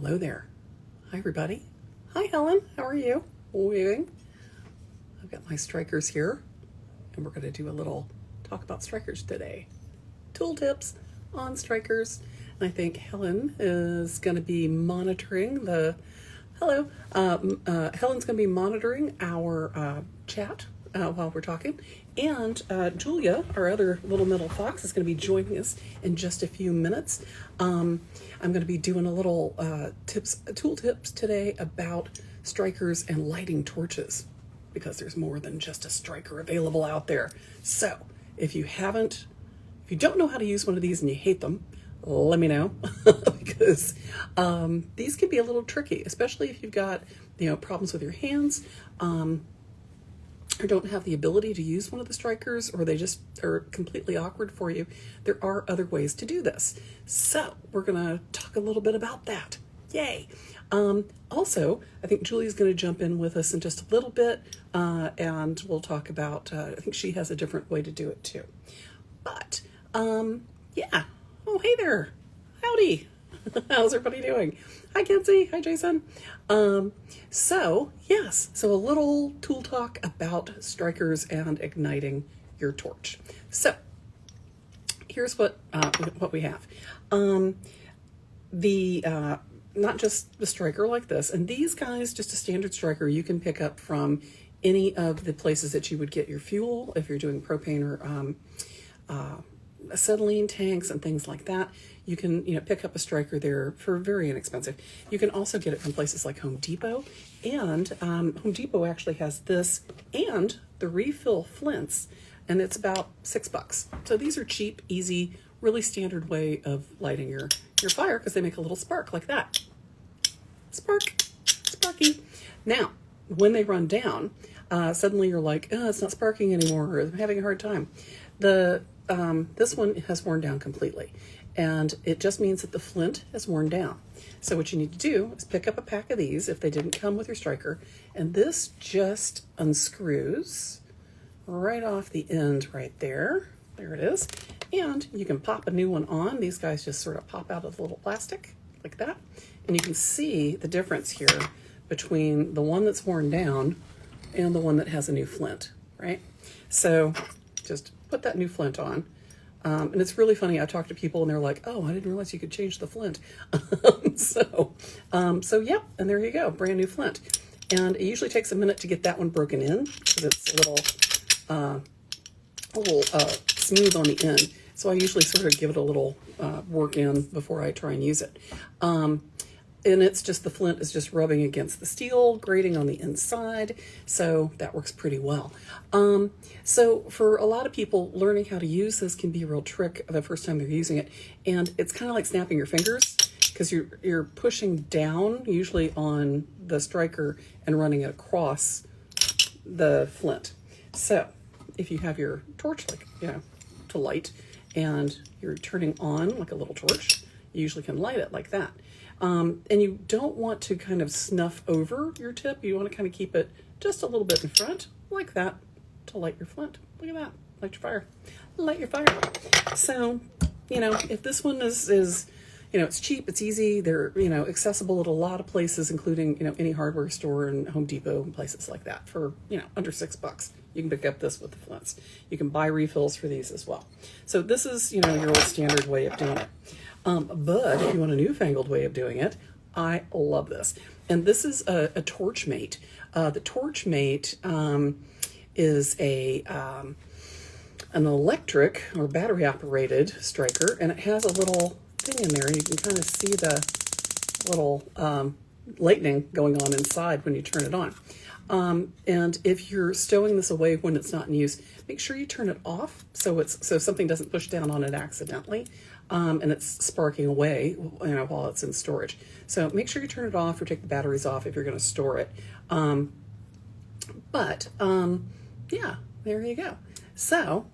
Hello there. Hi, everybody. Hi, Helen. How are you? Waving. I've got my strikers here, and we're going to do a little talk about strikers today. Tool tips on strikers. And I think Helen is going to be monitoring the... Hello. Helen's going to be monitoring our chat while we're talking. And Julia, our other little middle fox, is going to be joining us in just a few minutes. I'm going to be doing a little tool tips today about strikers and lighting torches, because there's more than just a striker available out there. So if you don't know how to use one of these and you hate them, let me know, because these can be a little tricky, especially if you've got problems with your hands, or don't have the ability to use one of the strikers, or they just are completely awkward for you. There are other ways to do this. So we're going to talk a little bit about that. Yay. Also, I think Julie's going to jump in with us in just a little bit, and we'll talk about, I think she has a different way to do it too. But, yeah. Oh, hey there. Howdy. How's everybody doing? Hi, Kenzie. Hi, Jason. So a little tool talk about strikers and igniting your torch. So here's what we have. Not just the striker like this, and these guys, just a standard striker you can pick up from any of the places that you would get your fuel if you're doing propane or acetylene tanks and things like that. You can pick up a striker there for very inexpensive. You can also get it from places like Home Depot, and Home Depot actually has this and the refill flints, and it's about $6. So these are cheap, easy, really standard way of lighting your fire, because they make a little spark like that. Sparky. Now, when they run down, suddenly you're like, oh, it's not sparking anymore, or I'm having a hard time. This one has worn down completely, and it just means that the flint has worn down. So what you need to do is pick up a pack of these if they didn't come with your striker, and this just unscrews right off the end right there. There it is. And you can pop a new one on. These guys just sort of pop out of the little plastic like that. And you can see the difference here between the one that's worn down and the one that has a new flint, right? So just put that new flint on. And it's really funny. I talk to people and they're like, oh, I didn't realize you could change the flint. So yep. And there you go. Brand new flint. And it usually takes a minute to get that one broken in, because it's a little smooth on the end. So I usually sort of give it a little work in before I try and use it. And it's just, the flint is just rubbing against the steel, grating on the inside. So that works pretty well. So for a lot of people, learning how to use this can be a real trick the first time they're using it. And it's kind of like snapping your fingers, because you're pushing down usually on the striker and running it across the flint. So if you have your torch, to light, and you're turning on like a little torch, you usually can light it like that. And you don't want to kind of snuff over your tip. You want to kind of keep it just a little bit in front, like that, to light your flint. Look at that. Light your fire. Light your fire. So, if this one is it's cheap, it's easy, they're, accessible at a lot of places, including, any hardware store and Home Depot and places like that for, under $6. You can pick up this with the flints. You can buy refills for these as well. So this is, your old standard way of doing it. But if you want a newfangled way of doing it, I love this. And this is a Torchmate. The Torchmate is an electric or battery operated striker, and it has a little thing in there, and you can kind of see the little lightning going on inside when you turn it on. And if you're stowing this away when it's not in use, make sure you turn it off so something doesn't push down on it accidentally, and it's sparking away while it's in storage. So make sure you turn it off or take the batteries off if you're going to store it. Yeah, there you go. So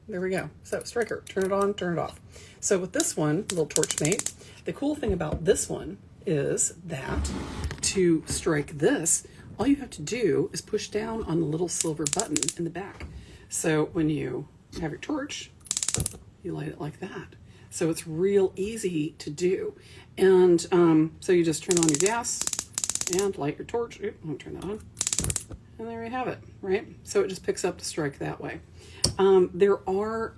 there we go. So striker, turn it on, turn it off. So with this one, little Torchmate, the cool thing about this one is that to strike this, all you have to do is push down on the little silver button in the back. So when you have your torch, you light it like that. So it's real easy to do. And so you just turn on your gas and light your torch. Oop, let me turn that on. And there you have it, right? So it just picks up the strike that way. There are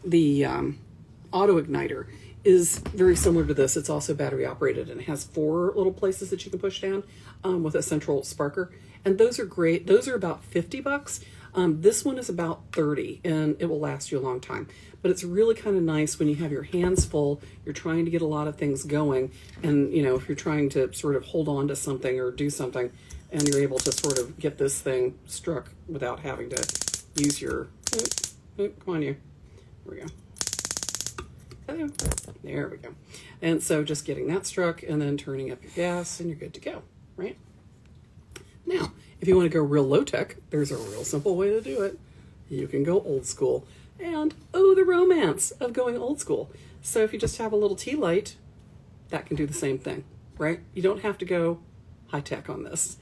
the auto igniter is very similar to this. It's also battery operated and it has 4 little places that you can push down with a central sparker. And those are great. Those are about $50. This one is about 30 and it will last you a long time. But it's really kind of nice when you have your hands full, you're trying to get a lot of things going. And, you know, if you're trying to sort of hold on to something or do something and you're able to sort of get this thing struck without having to use your, come on you. There we go. There we go. And so just getting that struck and then turning up your gas and you're good to go, right? Now, if you want to go real low tech, there's a real simple way to do it. You can go old school. And oh, the romance of going old school. So if you just have a little tea light, that can do the same thing, right? You don't have to go high tech on this.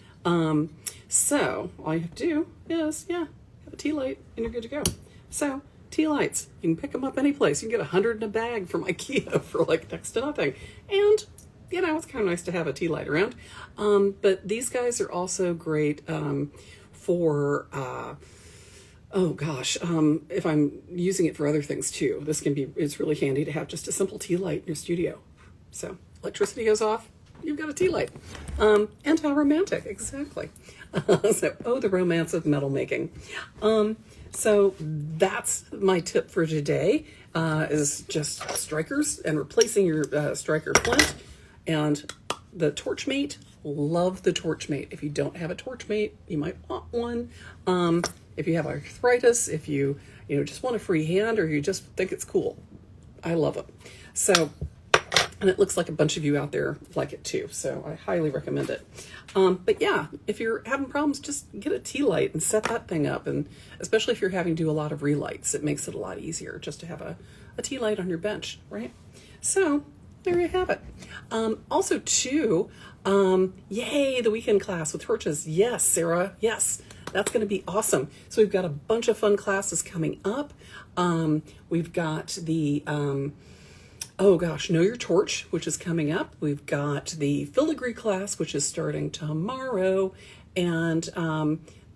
So all you have to do is, have a tea light and you're good to go. So tea lights, you can pick them up any place. You can get 100 in a bag from IKEA for like next to nothing. And you know, it's kind of nice to have a tea light around. But these guys are also great for, oh gosh, if I'm using it for other things too, this can be, it's really handy to have just a simple tea light in your studio. So electricity goes off, you've got a tea light. And how romantic, exactly. So, oh, the romance of metal making. So that's my tip for today, is just strikers and replacing your striker flint. And the Torchmate, love the Torchmate. If you don't have a Torchmate, you might want one. If you have arthritis, if you just want a free hand or you just think it's cool, I love it. So, and it looks like a bunch of you out there like it too. So I highly recommend it. But yeah, if you're having problems, just get a tea light and set that thing up. And especially if you're having to do a lot of relights, it makes it a lot easier just to have a tea light on your bench, right? So there you have it. Also too, yay, the weekend class with torches. Yes, Sarah, yes. That's going to be awesome. So we've got a bunch of fun classes coming up. We've got the, oh gosh, Know Your Torch, which is coming up. We've got the filigree class, which is starting tomorrow. And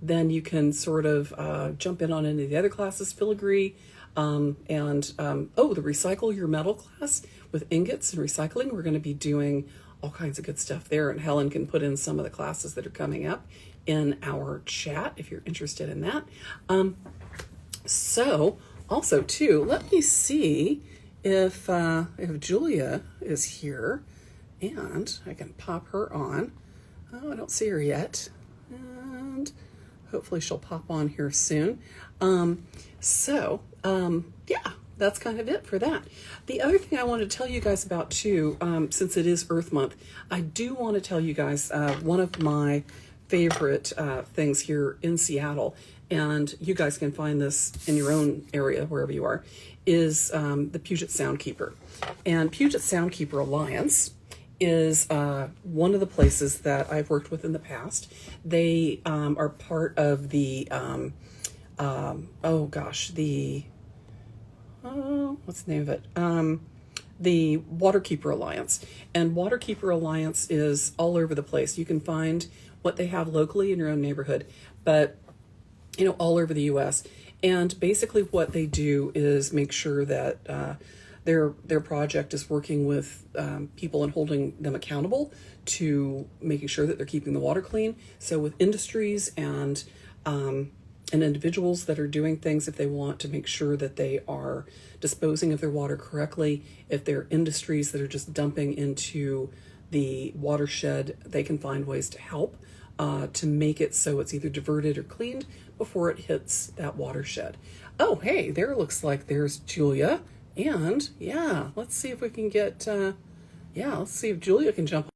then you can sort of jump in on any of the other classes, filigree, oh, the Recycle Your Metal class with ingots and recycling. We're going to be doing all kinds of good stuff there. And Helen can put in some of the classes that are coming up in our chat if you're interested in that. So also too, let me see if Julia is here and I can pop her on. Oh, I don't see her yet. And hopefully she'll pop on here soon. Yeah, that's kind of it for that. The other thing I want to tell you guys about too, since it is Earth Month, I do want to tell you guys one of my favorite things here in Seattle, and you guys can find this in your own area, wherever you are, is the Puget Soundkeeper. And Puget Soundkeeper Alliance is one of the places that I've worked with in the past. They are part of the, what's the name of it? The Waterkeeper Alliance. And Waterkeeper Alliance is all over the place. You can find what they have locally in your own neighborhood, but all over the U.S. And basically what they do is make sure that their project is working with people and holding them accountable to making sure that they're keeping the water clean. So with industries and individuals that are doing things, if they want to make sure that they are disposing of their water correctly, if they're industries that are just dumping into the watershed, they can find ways to help to make it so it's either diverted or cleaned before it hits that watershed. Oh, hey, there looks like there's Julia. And yeah, let's see if we can get, let's see if Julia can jump.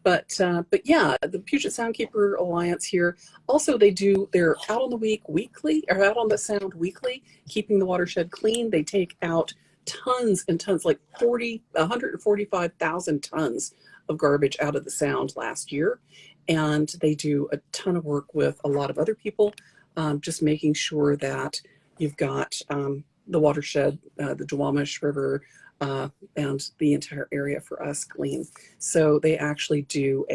But yeah, the Puget Soundkeeper Alliance here, also they're out on the weekly, or out on the sound weekly, keeping the watershed clean. They take out tons and tons, like 145,000 tons of garbage out of the sound last year. And they do a ton of work with a lot of other people, just making sure that you've got the watershed, the Duwamish River, and the entire area for us clean. So they actually do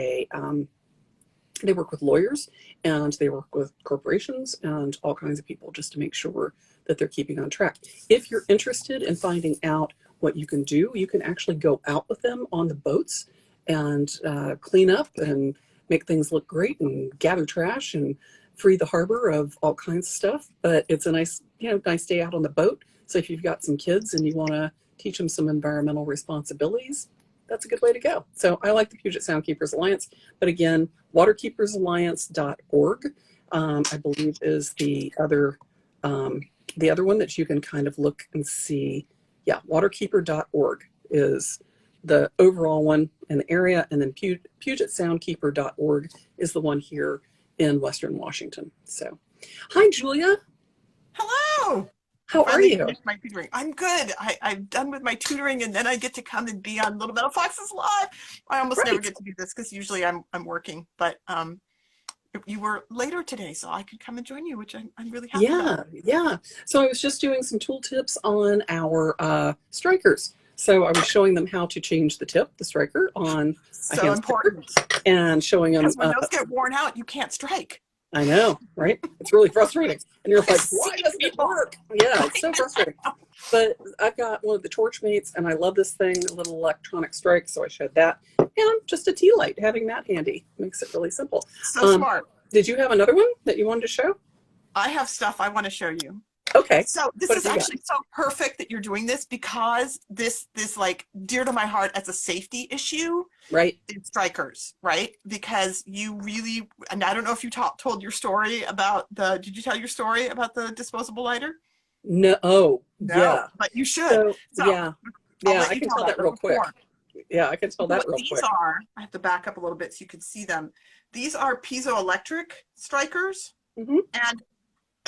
they work with lawyers and they work with corporations and all kinds of people just to make sure that they're keeping on track. If you're interested in finding out what you can do, you can actually go out with them on the boats and clean up and make things look great and gather trash and free the harbor of all kinds of stuff. But it's a nice, nice day out on the boat. So if you've got some kids and you want to teach them some environmental responsibilities, that's a good way to go. So I like the Puget Sound Keepers Alliance, but again, waterkeepersalliance.org, I believe is the other one that you can kind of look and see. Yeah, waterkeeper.org is the overall one in the area, and then PugetSoundKeeper.org is the one here in Western Washington. So, hi, Julia. Hello. How are you? My tutoring. I'm good. I'm done with my tutoring, and then I get to come and be on Little Meadow Foxes Live. I almost never get to do this because usually I'm working, but you were later today, so I could come and join you, which I'm really happy about. Yeah. So I was just doing some tool tips on our strikers. So I was showing them how to change the tip, the striker, on a hand important. And showing them. Because when those get worn out, you can't strike. I know, right? It's really frustrating. And you're like, why doesn't it work? Yeah, it's so frustrating. But I've got one of the Torchmates, and I love this thing, a little electronic strike, so I showed that. And just a tea light, having that handy makes it really simple. So smart. Did you have another one that you wanted to show? I have stuff I want to show you. Okay. So this is actually so perfect that you're doing this, because this like dear to my heart as a safety issue. Right. In strikers, right? Because you really, and I don't know if you told your story about did you tell your story about the disposable lighter? No. No, Yeah. but you should. So yeah, I can tell that real quick. Yeah, I can tell that real quick. These are, I have to back up a little bit so you can see them. These are piezoelectric strikers, mm-hmm. and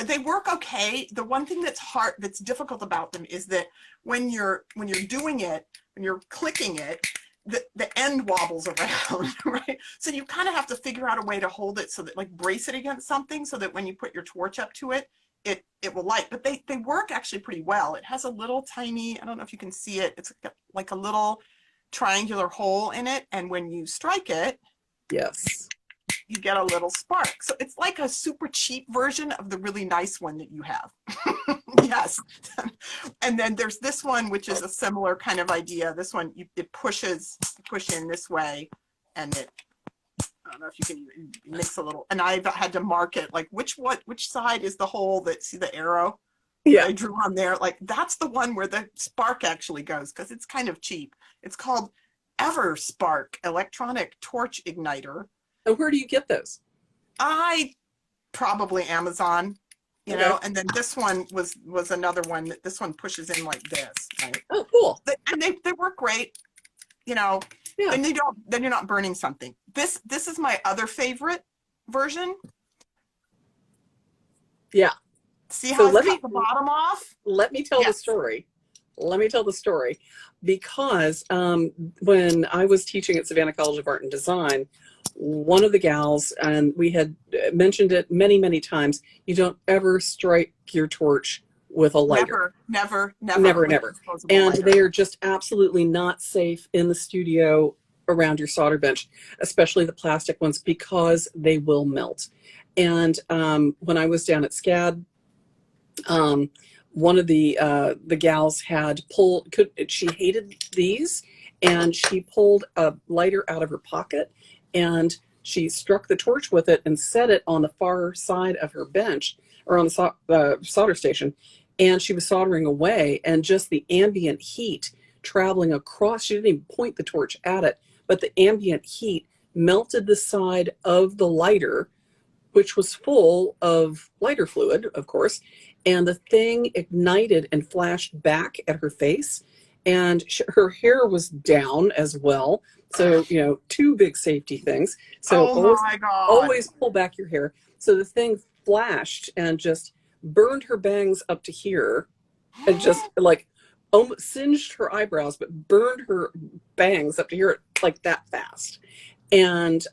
they work okay. The one thing that's difficult about them is that when you're doing it, when you're clicking it, the end wobbles around, right? So you kind of have to figure out a way to hold it so that, like, brace it against something so that when you put your torch up to it, it will light. But they work actually pretty well. It has a little tiny, I don't know if you can see it, it's like a little triangular hole in it, and when you strike it, yes, you get a little spark. So it's like a super cheap version of the really nice one that you have. Yes. And then there's this one, which is a similar kind of idea. This one, it push in this way, and I don't know if you can mix a little, and I've had to mark it, like which side is the hole that, see the arrow? Yeah. I drew on there, like that's the one where the spark actually goes, because it's kind of cheap. It's called EverSpark Electronic Torch Igniter. And where do you get those? I probably Amazon, you know. And then this one was another one. This one pushes in like this, right? Oh, cool. And they work great, you know. Yeah. And then you're not burning something. This is my other favorite version. Yeah. See how I cut the bottom off? Let me tell the story. Because when I was teaching at Savannah College of Art and Design, one of the gals, and we had mentioned it many, many times, you don't ever strike your torch with a lighter. Never. And they are just absolutely not safe in the studio around your solder bench, especially the plastic ones, because they will melt. And when I was down at SCAD, one of the gals she hated these, and she pulled a lighter out of her pocket, and she struck the torch with it and set it on the far side of her bench, or on the solder station, and she was soldering away, and just the ambient heat traveling across, she didn't even point the torch at it, but the ambient heat melted the side of the lighter, which was full of lighter fluid, of course, and the thing ignited and flashed back at her face, and her hair was down as well. So, two big safety things. So always pull back your hair. So the thing flashed and just burned her bangs up to here, and just like almost singed her eyebrows, but burned her bangs up to here like that fast. And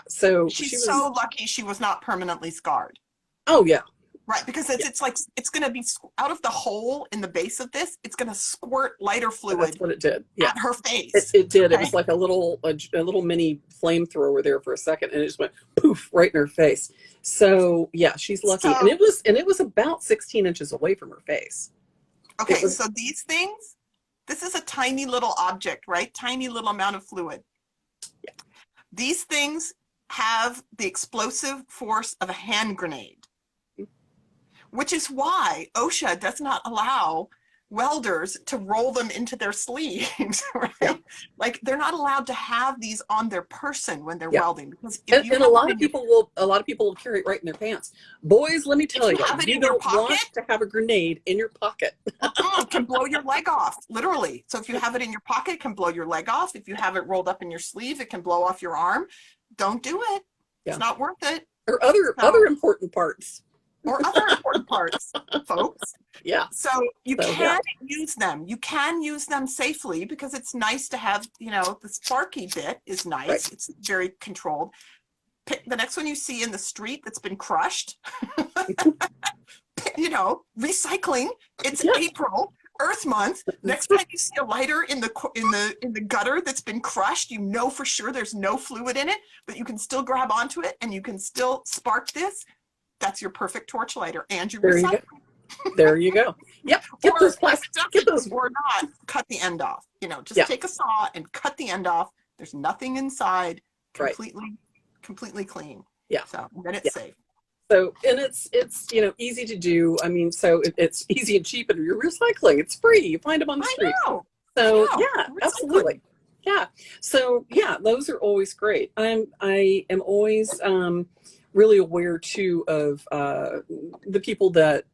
so she's so lucky she was not permanently scarred. Oh yeah. Right, because it's like it's going to be out of the hole in the base of this. It's going to squirt lighter That's fluid what it did. Yeah. at her It, face. it did. It Okay, was like a little mini flamethrower there for a second, and it just went poof right in her face. So yeah, she's lucky, and so it was about 16 inches away from her face. It okay, was so these things. This is a tiny little object, right? Tiny little amount of fluid. These things have the explosive force of a hand grenade, which is why OSHA does not allow welders to roll them into their sleeves, right? yeah, Like they're not allowed to have these on their person when they're yeah. welding because if you And have it in your a lot of people will carry it right in their pants. Boys, let me if tell you you, have it you in your don't pocket, want to have a grenade in your pocket. it can blow your leg off, literally. So if you have it in your pocket, it can blow your leg off. If you have it rolled up in your sleeve, it can blow off your arm. Don't do it. Yeah. It's not worth it. Or So, other important parts. or other important parts, folks. Yeah. So you So yeah. can use them. You can use them safely because it's nice to have, the sparky bit is nice. Right. It's very controlled. Pick the next one you see in the street that's been crushed. Recycling. It's Yeah. April, Earth Month. Next time you see a lighter in the gutter that's been crushed, you know for sure there's no fluid in it, but you can still grab onto it and you can still spark this. That's your perfect torch lighter, and you There you recycle. go. There you go. Yep. Get those plastic. Get those. Or not, cut the end off. Just Yeah. take a saw and cut the end off. There's nothing inside. Right. Completely clean. Yeah. So then it's Yeah. safe. So, and it's easy to do. I mean, so it's easy and cheap, and you're recycling. It's free. You find them on the street. I So know. yeah, Recycling. absolutely. Yeah. So yeah, those are always great. I am always really aware too of the people that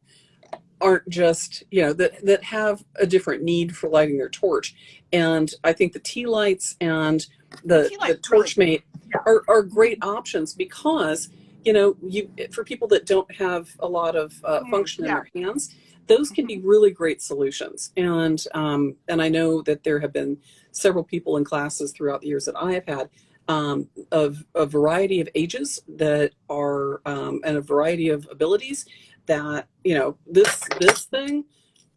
aren't just that have a different need for lighting their torch, and I think the tea lights and the Torchmate are great options because you for people that don't have a lot of function in their hands, those can be really great solutions. And I know that there have been several people in classes throughout the years that I have had of a variety of ages that are and a variety of abilities that this thing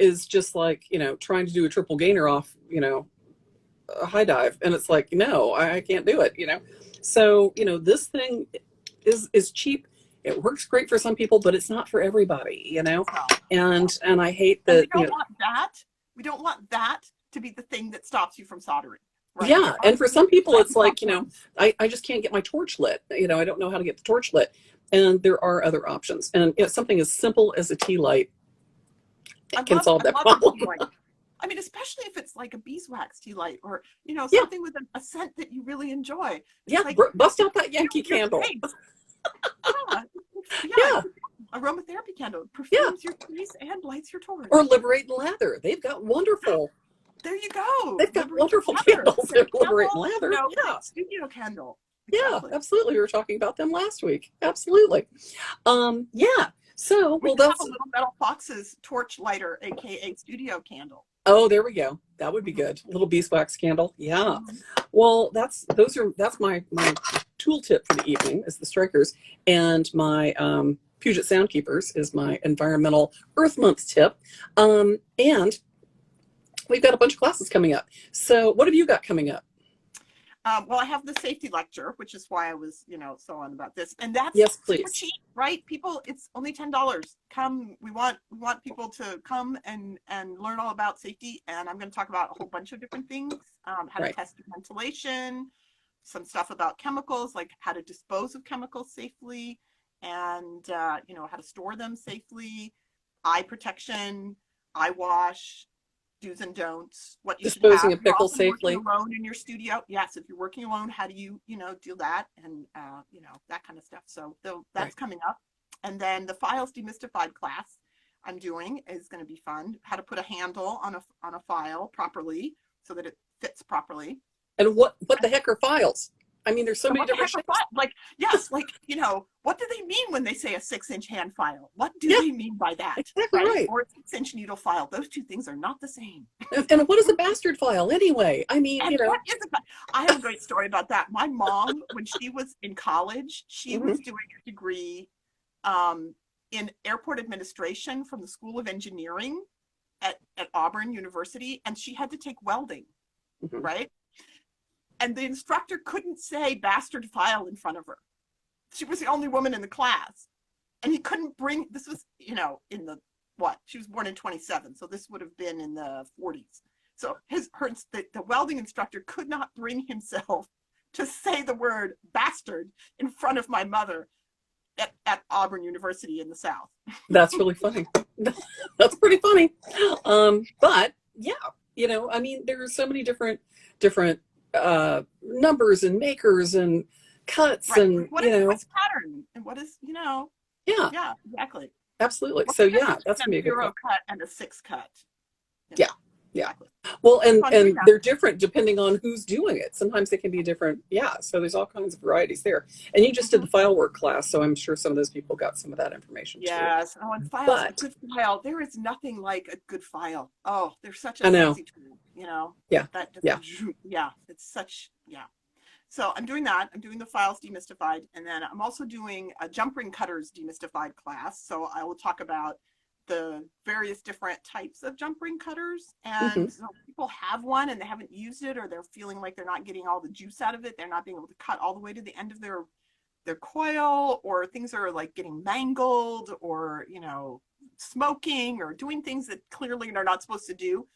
is just like trying to do a triple gainer off a high dive, and it's like no, I can't do it. So this thing is cheap. It works great for some people, but it's not for everybody, and I hate that. We don't want that to be the thing that stops you from soldering. Right? Yeah, and for some people, it's like I just can't get my torch lit. I don't know how to get the torch lit, and there are other options. And something as simple as a tea light can solve that problem. I mean, especially if it's like a beeswax tea light or something with a scent that you really enjoy. Yeah, like, bust out that Yankee candle. Yeah. Aromatherapy candle perfumes your face and lights your torch. Or Liberate Lather. They've got wonderful. There you go. They've got wonderful candles that Liberate Lather. Yeah, studio candle. Exactly. Yeah, absolutely. We were talking about them last week. Absolutely. Yeah. So that's a Little Metal Fox's torch lighter, aka studio candle. Oh, there we go. That would be good. Little beeswax candle. Yeah. Well, that's my tool tip for the evening is the strikers, and my Puget Soundkeepers is my environmental Earth Month tip. And we've got a bunch of classes coming up. So what have you got coming up? Well, I have the safety lecture, which is why I was, so on about this, and that's super cheap, right? People, it's only $10. Come, we want people to come and learn all about safety, and I'm going to talk about a whole bunch of different things, how to test your ventilation, some stuff about chemicals, like how to dispose of chemicals safely, and how to store them safely, eye protection, eye wash. Do's and don'ts, what you disposing should have. of pickles safely. Alone in your studio, yes. If you're working alone, how do you, do that, and that kind of stuff. So that's coming up, and then the files demystified class I'm doing is going to be fun. How to put a handle on a file properly so that it fits properly. And what the heck are files? I mean, there's so many different shapes. What do they mean when they say a 6-inch hand file? What do they mean by that? Exactly right. Or a 6-inch needle file. Those two things are not the same. And what is a bastard file anyway? I mean, I have a great story about that. My mom, when she was in college, she was doing a degree in airport administration from the School of Engineering at Auburn University, and she had to take welding, right? And the instructor couldn't say bastard file in front of her. She was the only woman in the class. And he couldn't bring, this was, in the, she was born in 27, so this would have been in the 40s. So the welding instructor could not bring himself to say the word bastard in front of my mother at Auburn University in the South. That's really funny. That's pretty funny. But yeah, I mean, there are so many different numbers and makers and cuts, right. and what's pattern and what is yeah, exactly. Absolutely. So yeah, that's gonna be a good zero cut and a 6 cut. Yeah. Exactly. Well, and they're different depending on who's doing it. Sometimes they can be different. Yeah. So there's all kinds of varieties there. And you just did the file work class, so I'm sure some of those people got some of that information too. Yes. Oh, and files, a good file. There is nothing like a good file. Oh, they're such a fancy tool, Yeah. Yeah. It's such, yeah. So I'm doing that. I'm doing the files demystified. And then I'm also doing a jump ring cutters demystified class. So I will talk about the various different types of jump ring cutters. And so people have one and they haven't used it, or they're feeling like they're not getting all the juice out of it. They're not being able to cut all the way to the end of their coil, or things are like getting mangled, or, smoking, or doing things that clearly they're not supposed to do.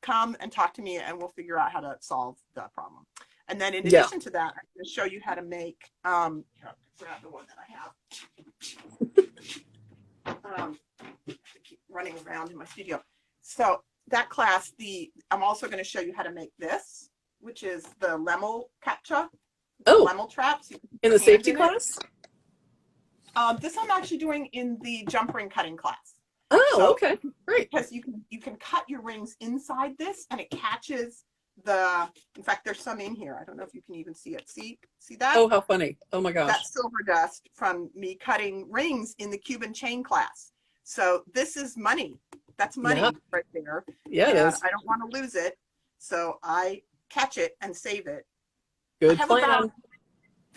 Come and talk to me and we'll figure out how to solve the problem. And then in addition to that, I'm going to show you how to make, here, I'll grab the one that I have. I keep running around in my studio. So that class, I'm also going to show you how to make this, which is the Lemel Captcha. Lemel traps. In the safety class? This I'm actually doing in the jump ring cutting class. Oh, okay. Great. Because you can cut your rings inside this, and it catches in fact, there's some in here. I don't know if you can even see it. See that? Oh, how funny. Oh my gosh. That's silver dust from me cutting rings in the Cuban chain class. So this is money. That's money right there. Yeah, it is. I don't want to lose it. So I catch it and save it. Good I have plan. about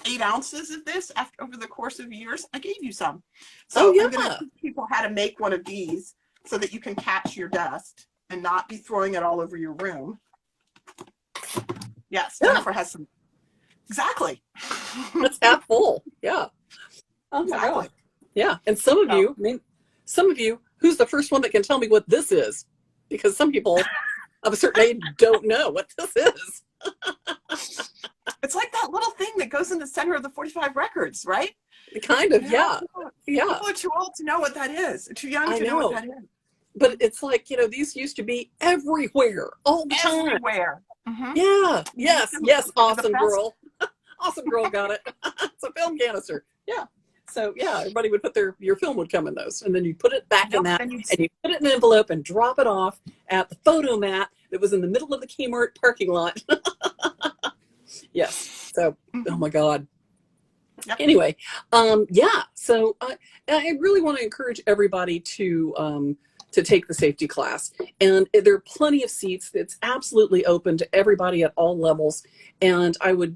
8 ounces of this over the course of years. I gave you some. So I'm going to teach people how to make one of these so that you can catch your dust and not be throwing it all over your room. Yes, Jennifer has some. Exactly. That's half full. Yeah. Oh my God. Yeah. And some of you, who's the first one that can tell me what this is? Because some people of a certain age don't know what this is. It's like that little thing that goes in the center of the 45 records, right? Kind of, yeah. People are too old to know what that is. Too young to know what that is. But it's like, these used to be everywhere, all the time. Everywhere. Yeah. Yes. Awesome girl. Awesome girl got it. It's a film canister. Yeah. So yeah, everybody would put your film would come in those, and then you put it back in that, and you put it in an envelope and drop it off at the photo mat that was in the middle of the Kmart parking lot. Yes. So, oh my God. Yep. Anyway, yeah. So I really want to encourage everybody to take the safety class, and there are plenty of seats. It's absolutely open to everybody at all levels, and I would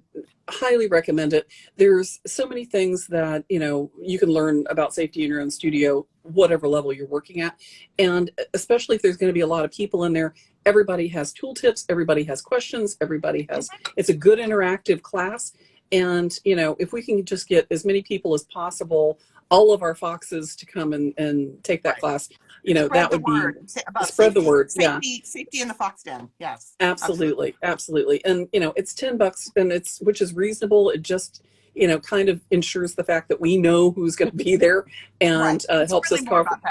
highly recommend it. There's so many things that you can learn about safety in your own studio, whatever level you're working at, and especially if there's going to be a lot of people in there. Everybody has tooltips, everybody has questions, everybody has. It's a good interactive class, and if we can just get as many people as possible, all of our foxes, to come and take that class. That would be spread the word. Safety in the fox den. Yes, absolutely. And it's $10, and which is reasonable. It just kind of ensures the fact that we know who's going to be there, and helps us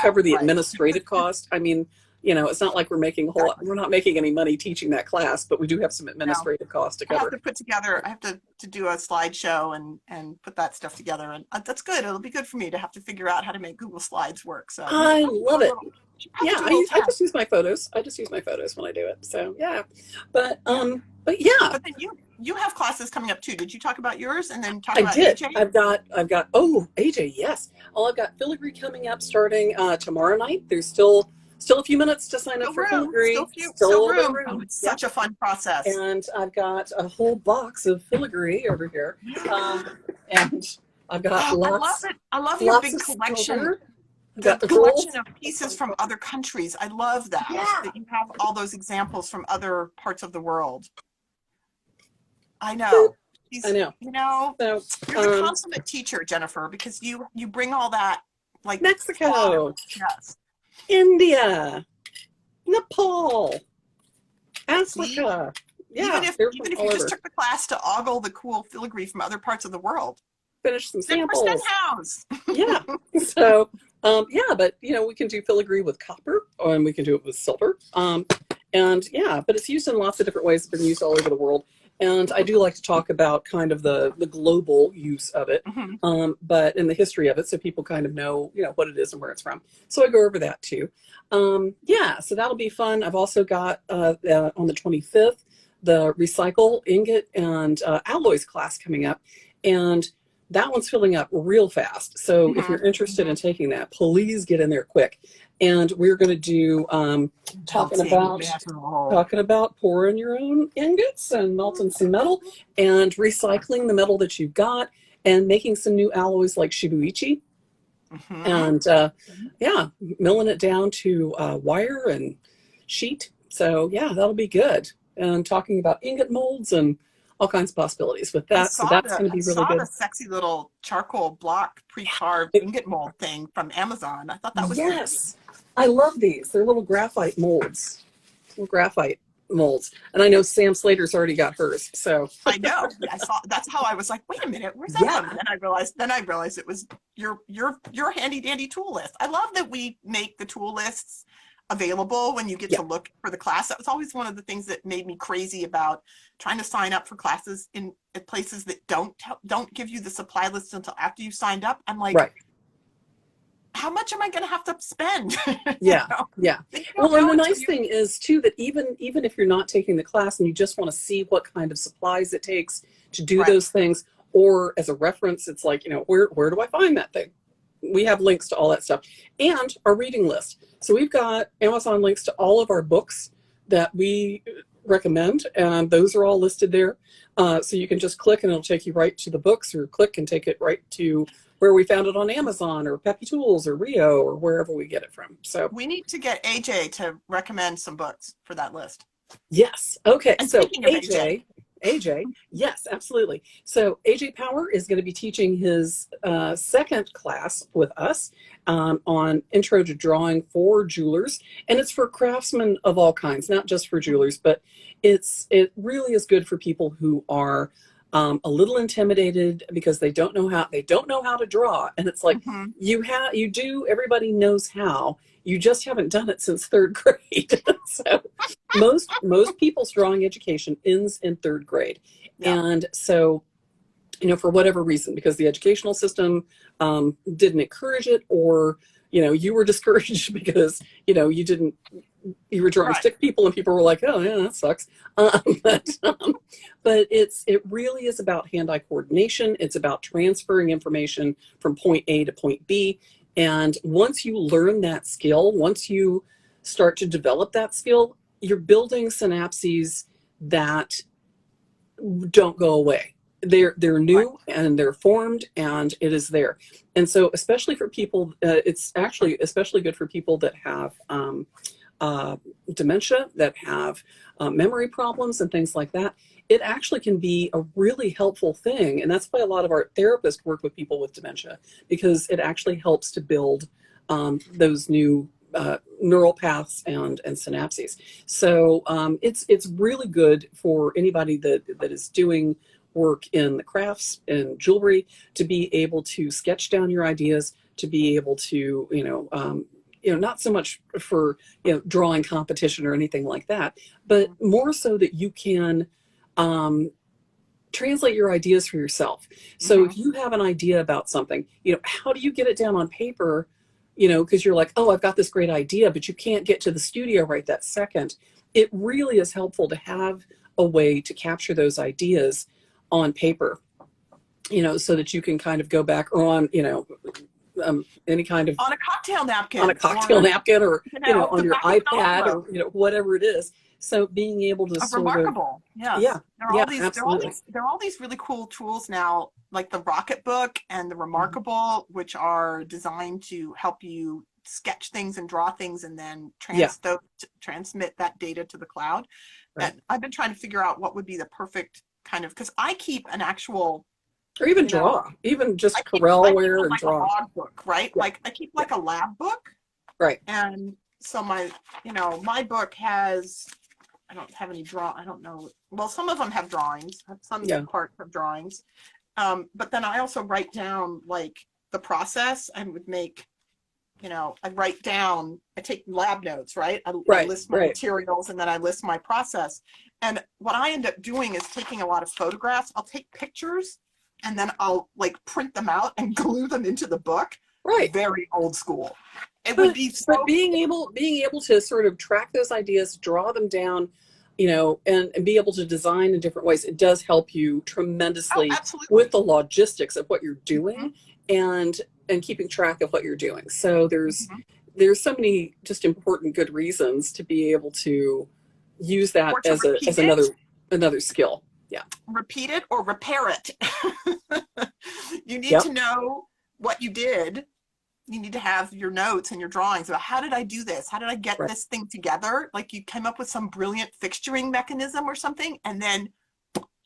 cover the administrative cost. I mean, it's not like we're making we're not making any money teaching that class, but we do have some administrative costs to cover. I have to do a slideshow and put that stuff together, and that's good. It'll be good for me to have to figure out how to make Google Slides work. So I love it. Yeah, I just use my photos. I just use my photos when I do it. So yeah, but yeah. But then you have classes coming up too. Did you talk about yours and then talk I about did. AJ? I've got AJ, yes. I've got filigree coming up starting tomorrow night. There's still a few minutes to sign up for filigree. Still room. Oh, it's such a fun process. And I've got a whole box of filigree over here. And I've got lots. I love your big collection. the Got the collection rules. of pieces from other countries. I love that. Yeah. That you have all those examples from other parts of the world. I know. I know. You know, So, you're the consummate teacher, Jennifer, because you bring all that like Mexico, yes. India, Nepal, See? Africa. Yeah, Even if they're even from if all you over. just took the class to ogle the cool filigree from other parts of the world. Finish some Send for samples. Stenhouse. Yeah. So, yeah, but you know, we can do filigree with copper, and we can do it with silver. And yeah, but it's used in lots of different ways. It's been used all over the world. And I do like to talk about kind of the global use of it, Mm-hmm. but in the history of it, so people kind of know, you know, what it is and where it's from. So I go over that too. Yeah, so that'll be fun. I've also got on the 25th the recycle ingot and alloys class coming up, and that one's filling up real fast. So if you're interested in taking that, please get in there quick. And we're going to do talking about pouring your own ingots and melting some metal and recycling the metal that you've got and making some new alloys like shibuichi. Mm-hmm. And yeah, milling it down to wire and sheet. So yeah, that'll be good. And talking about ingot molds and all kinds of possibilities with that. So that's going to be really good. I saw the sexy little charcoal block pre-carved ingot mold thing from Amazon. I thought that was yes. I love these. They're little graphite molds. Little graphite molds. And I know Sam Slater's already got hers. So I know. I saw. That's how I was like, wait a minute, where's that from? And then I realized it was your handy dandy tool list. I love that we make the tool lists available when you get to look for the class. That was always one of the things that made me crazy about trying to sign up for classes in at places that don't give you the supply list until after you signed up. I'm like, right. How much am I going to have to spend? Yeah, yeah. Well, and the nice thing is too that even if you're not taking the class and you just want to see what kind of supplies it takes to do those things, or as a reference, it's like, you know, where do I find that thing? We have links to all that stuff and our reading list. So we've got Amazon links to all of our books that we recommend, and those are all listed there. So you can just click and it'll take you right to the books, or click and take it right to where we found it on Amazon or Peppy Tools or Rio or wherever we get it from. So we need to get AJ to recommend some books for that list. Yes. Okay. And so speaking of AJ, yes, absolutely. So AJ Power is going to be teaching his second class with us on Intro to Drawing for Jewelers, and it's for craftsmen of all kinds, not just for jewelers, but it really is good for people who are a little intimidated because they don't know how to draw, and it's like you do. Everybody knows how. You just haven't done it since third grade. So most people's drawing education ends in third grade. And so, you know, for whatever reason, because the educational system didn't encourage it, or, you know, you were discouraged because, you know, you were drawing stick people and people were like, oh yeah, that sucks. But it really is about hand-eye coordination. It's about transferring information from point A to point B. And once you learn that skill, once you start to develop that skill, you're building synapses that don't go away. They're new and they're formed, and it is there. And so especially for people, it's actually especially good for people that have dementia, that have memory problems and things like that. It actually can be a really helpful thing. And that's why a lot of our therapists work with people with dementia, because it actually helps to build those new neural paths and synapses. So it's really good for anybody that is doing work in the crafts and jewelry to be able to sketch down your ideas, to be able to, not so much for, drawing competition or anything like that, but more so that you can translate your ideas for yourself. So if you have an idea about something, how do you get it down on paper? Because you're like, oh, I've got this great idea, but you can't get to the studio right that second. It really is helpful to have a way to capture those ideas on paper, so that you can kind of go back, or on, any kind of on a cocktail napkin, or on your iPad, or whatever it is, So being able to sort of, Remarkable. Yes. yeah, yeah, absolutely. There are all these really cool tools now, like the Rocketbook and the Remarkable, which are designed to help you sketch things and draw things and then Yeah, transmit that data to the cloud. right. And I've been trying to figure out what would be the perfect kind of, because I keep an actual, Or even you know, draw, even I just keep like Corelware and like a draw. log book, right? Yeah, Like I keep yeah, like a lab book. right. And so my book has, I don't have any I don't know. Well, some of them have drawings. Some Yeah, parts have drawings. But then I also write down like the process. I would make, I take lab notes, right? I right, list my right. materials and then I list my process. And what I end up doing is taking a lot of photographs. I'll take pictures and then I'll like print them out and glue them into the book. Right. Very old school. It would But be so. but being able to sort of track those ideas, draw them down, and be able to design in different ways, it does help you Oh, tremendously with absolutely. the logistics of what you're Mhm, doing and keeping track of what you're doing. So mhm. there's so many just important good reasons to be able to use that Or to as repeat another it, skill. Yeah. or repair it. You need Yep. to know what you did. You need to have your notes and your drawings about how did I do this? How did I get Right. this thing together? Like you came up with some brilliant fixturing mechanism or something, and then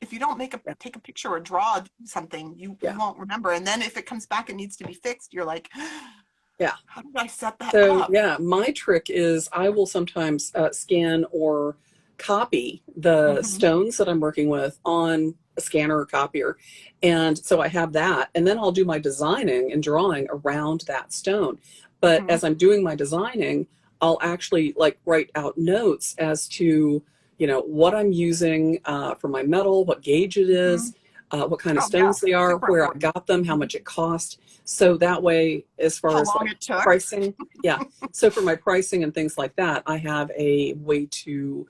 if you don't Yeah. take a picture or draw something, you Yeah. won't remember. And then if it comes back and needs to be fixed, you're like, Yeah. how did I set that So up? yeah, my trick is I will sometimes scan or copy the Hmm. stones that I'm working with on a scanner or copier, and so I have that, and then I'll do my designing and drawing around that stone. But Hmm. as I'm doing my designing, I'll actually like write out notes as to what I'm using for my metal, what gauge it Hmm. is, what kind of Oh yeah, stones they are, super where I important. got them, how Mhm. much it cost. So that way, as far How as long like it took. pricing, yeah. So for my pricing and things like that, I have a way to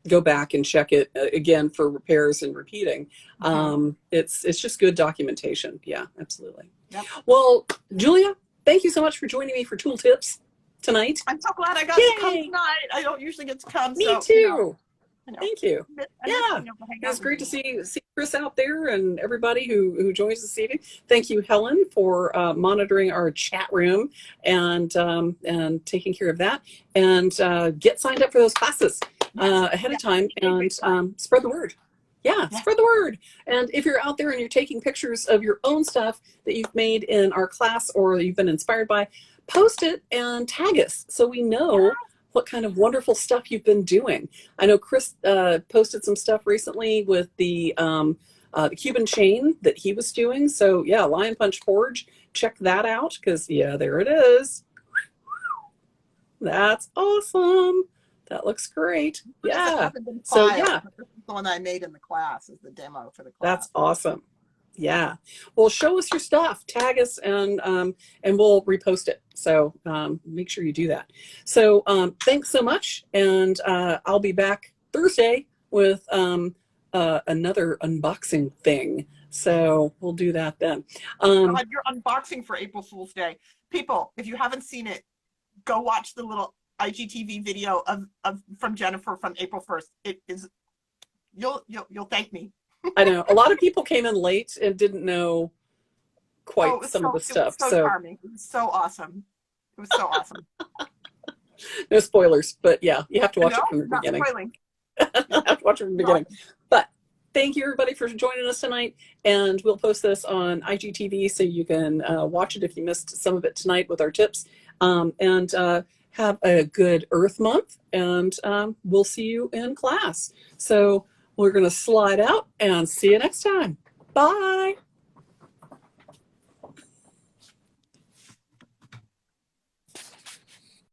go back and check it again for repairs and repeating. Hmm. It's just good documentation. Yeah, absolutely. Yep. Well, Julia, thank you so much for joining me for Tool Tips tonight. I'm so glad I got to come Yay! tonight. I don't usually get to come, Me so too. you know, Thank you. I miss Yeah, being able to hang it out was with great to you. see Chris out there and everybody who joins this evening. Thank you, Helen, for monitoring our chat room and taking care of that. And get signed up for those classes Yes, ahead yeah, of time big, and big time. spread the word. Yeah, Yes, spread the word. And if you're out there and you're taking pictures of your own stuff that you've made in our class or you've been inspired by, post it and tag us so we know what kind of wonderful stuff you've been doing. I know Chris posted some stuff recently with the Cuban chain that he was doing. So yeah, Lion Punch Forge, check that out because yeah, there it is. That's awesome. That looks great. because it Yeah. hasn't been So filed. yeah, But this is the one I made in the class. Is the demo for the that's class. awesome. Yeah. Well, show us your stuff, tag us, and we'll repost it. So make sure you do that. So thanks so much, and I'll be back Thursday with another unboxing thing. So we'll do that then. Um, God, you're unboxing for April Fool's Day. People, if you haven't seen it, go watch the little IGTV video of from Jennifer from April 1st. It is you'll thank me. I know a lot of people came in late and didn't know Oh, quite some of the it was stuff. so So charming. It was so awesome. It was so awesome. no spoilers, but yeah, you have to watch No, it from the not beginning. spoiling. You Yep, have to watch it from the it was beginning. awesome. But thank you everybody for joining us tonight, and we'll post this on IGTV so you can watch it if you missed some of it tonight with our tips. And have a good Earth Month, and we'll see you in class. So we're going to slide out and see you next time. Bye.